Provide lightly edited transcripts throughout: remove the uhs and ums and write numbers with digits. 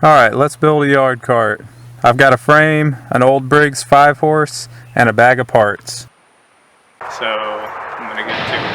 Alright, let's build a yard cart. I've got a frame, an old Briggs 5-horse, and a bag of parts. So, I'm gonna get to it.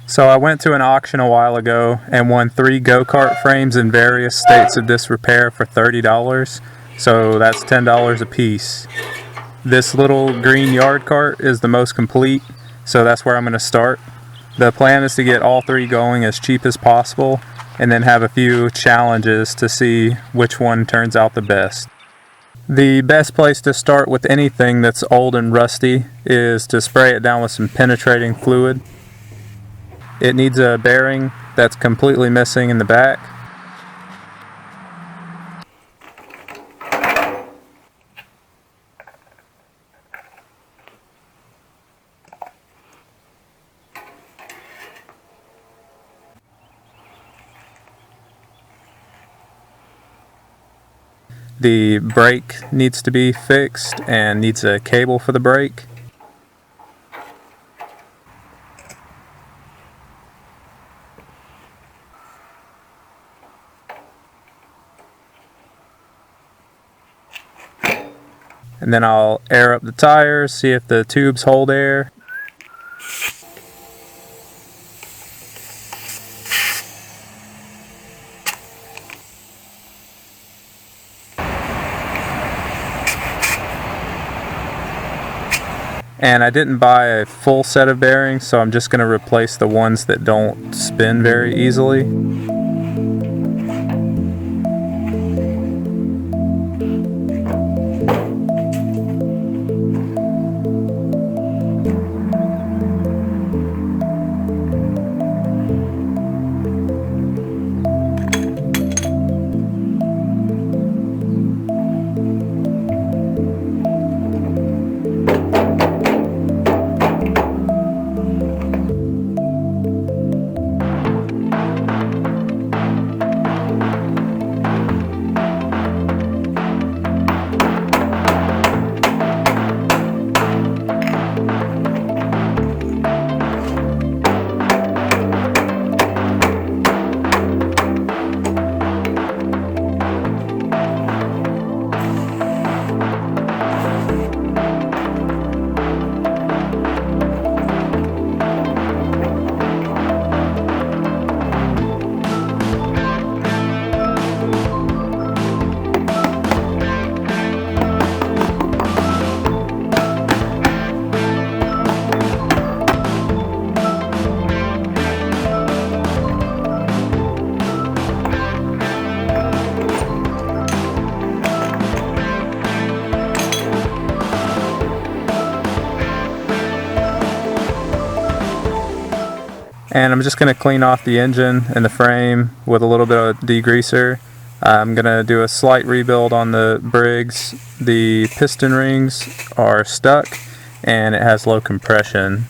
So I went to an auction a while ago and won 3 go-kart frames in various states of disrepair for $30. So that's $10 a piece. This little green yard cart is the most complete, so that's where I'm going to start. The plan is to get all 3 going as cheap as possible and then have a few challenges to see which one turns out the best. The best place to start with anything that's old and rusty is to spray it down with some penetrating fluid. It needs a bearing that's completely missing in the back. The brake needs to be fixed and needs a cable for the brake. And then I'll air up the tires, see if the tubes hold air. And I didn't buy a full set of bearings, so I'm just going to replace the ones that don't spin very easily. And I'm just going to clean off the engine and the frame with a little bit of degreaser. I'm going to do a slight rebuild on the Briggs. The piston rings are stuck and it has low compression.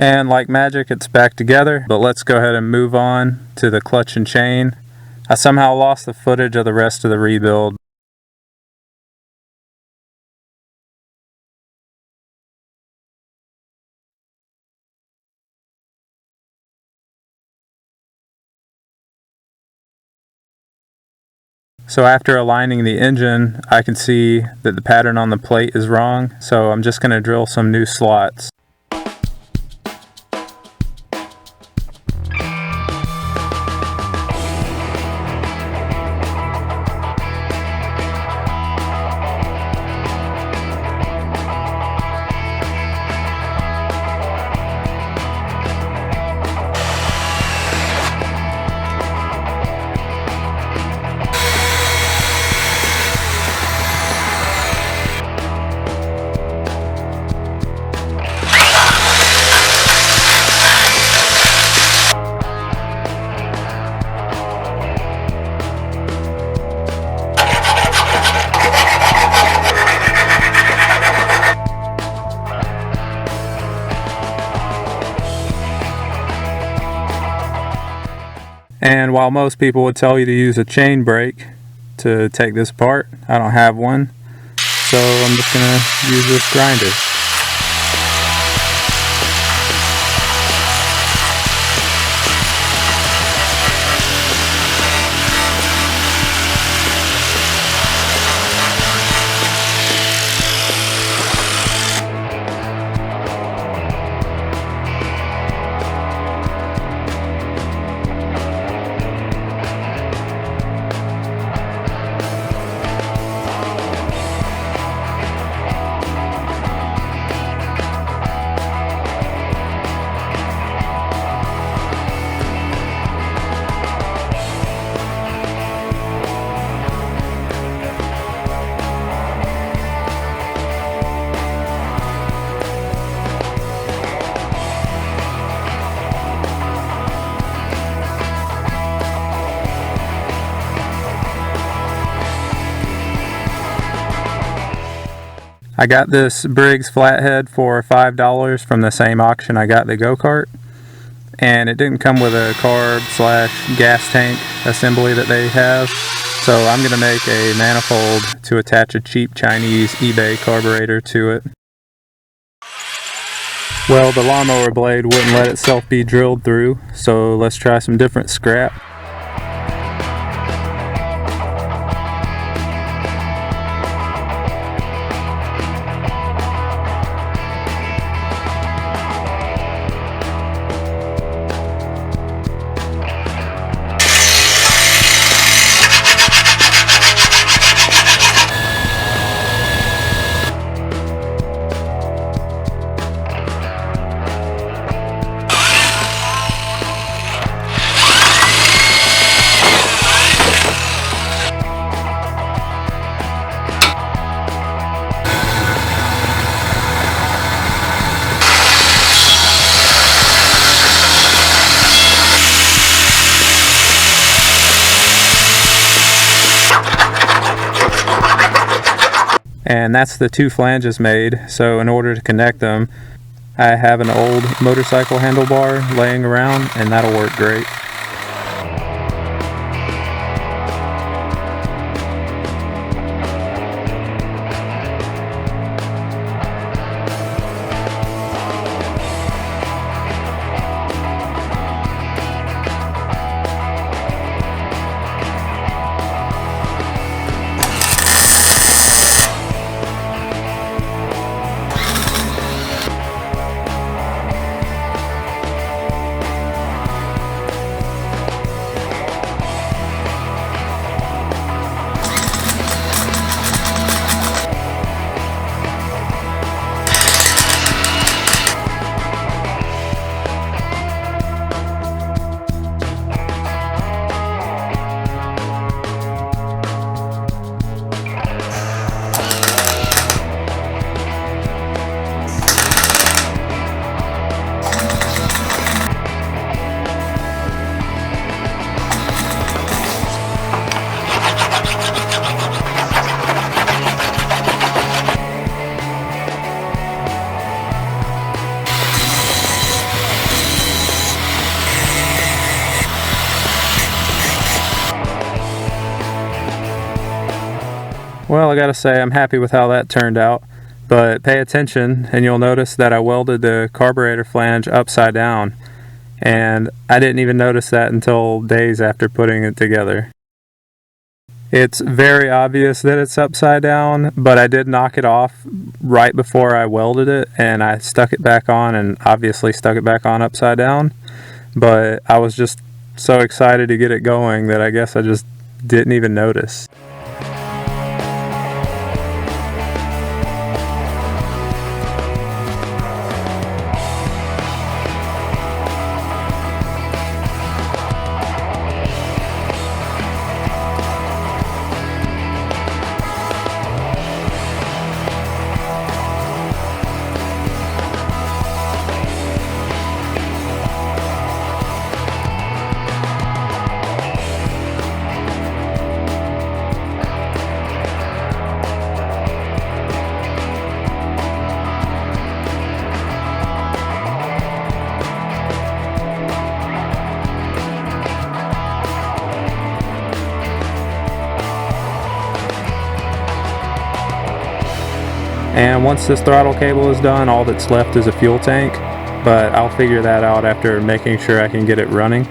And like magic, it's back together, but let's go ahead and move on to the clutch and chain. I somehow lost the footage of the rest of the rebuild. So after aligning the engine, I can see that the pattern on the plate is wrong, so I'm just going to drill some new slots. And while most people would tell you to use a chain brake to take this apart, I don't have one, so I'm just going to use this grinder. I got this Briggs flathead for $5 from the same auction I got the go-kart, and it didn't come with a carb/gas tank assembly that they have, so I'm going to make a manifold to attach a cheap Chinese eBay carburetor to it. Well, the lawnmower blade wouldn't let itself be drilled through, so let's try some different scrap. And that's the two flanges made, so in order to connect them, I have an old motorcycle handlebar laying around, and that'll work great. Well, I gotta say I'm happy with how that turned out, but pay attention and you'll notice that I welded the carburetor flange upside down, and I didn't even notice that until days after putting it together. It's very obvious that it's upside down, but I did knock it off right before I welded it, and I stuck it back on and obviously stuck it back on upside down. But I was just so excited to get it going that I guess I just didn't even notice. And once this throttle cable is done, all that's left is a fuel tank, but I'll figure that out after making sure I can get it running.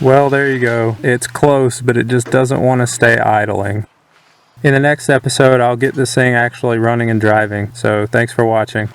Well, there you go. It's close, but it just doesn't want to stay idling. In the next episode, I'll get this thing actually running and driving, so thanks for watching.